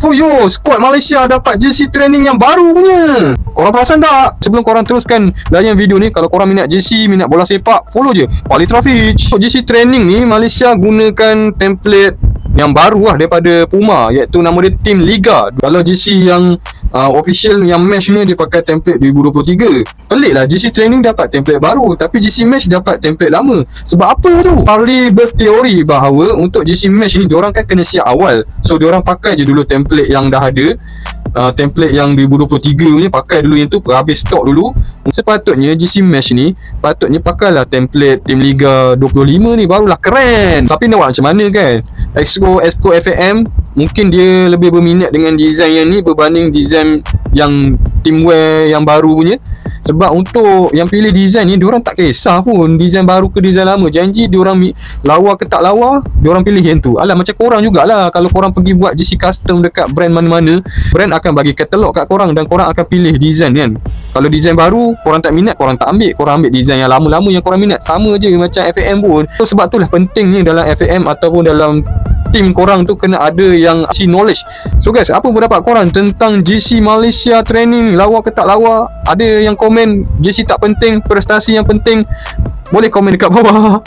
So yo, squad Malaysia dapat jersey training yang baru punya. Korang perasan tak? Sebelum korang teruskan layan video ni, kalau korang minat jersey, minat bola sepak, follow je Polytrophy. So jersey training ni Malaysia gunakan template yang baru lah daripada Puma, iaitu nama dia Team Liga. Kalau jersey yang official yang mesh ni dia pakai template 2023. Pelik lah, jersey training dapat template baru tapi jersey mesh dapat template lama. Sebab apa tu? Parley berteori bahawa untuk jersey mesh ni diorang kan kena siap awal. So diorang pakai je dulu template yang dah ada. Template yang 2023 punya pakai dulu, yang tu habis stok dulu. Sepatutnya jersey mesh ni patutnya pakailah template Team Liga 25 ni, barulah keren. Tapi nak buat macam mana kan? Exco FAM mungkin dia lebih berminat dengan design yang ni berbanding design yang teamwear yang baru punya. Sebab untuk yang pilih design ni, diorang tak kisah pun design baru ke design lama. Janji diorang lawa ke tak lawa, diorang pilih yang tu. Alah, macam korang jugalah, kalau korang pergi buat jersey custom dekat brand mana-mana, brand akan bagi katalog kat korang dan korang akan pilih design kan. Kalau design baru korang tak minat, korang tak ambil, korang ambil design yang lama-lama yang korang minat. Sama je macam FAM pun. So, sebab itulah pentingnya dalam FAM ataupun dalam team korang tu kena ada yang knowledge. So guys, apa pendapat korang tentang jersey Malaysia training, lawa ke tak lawa? Ada yang komen jersey tak penting, prestasi yang penting? Boleh komen dekat bawah.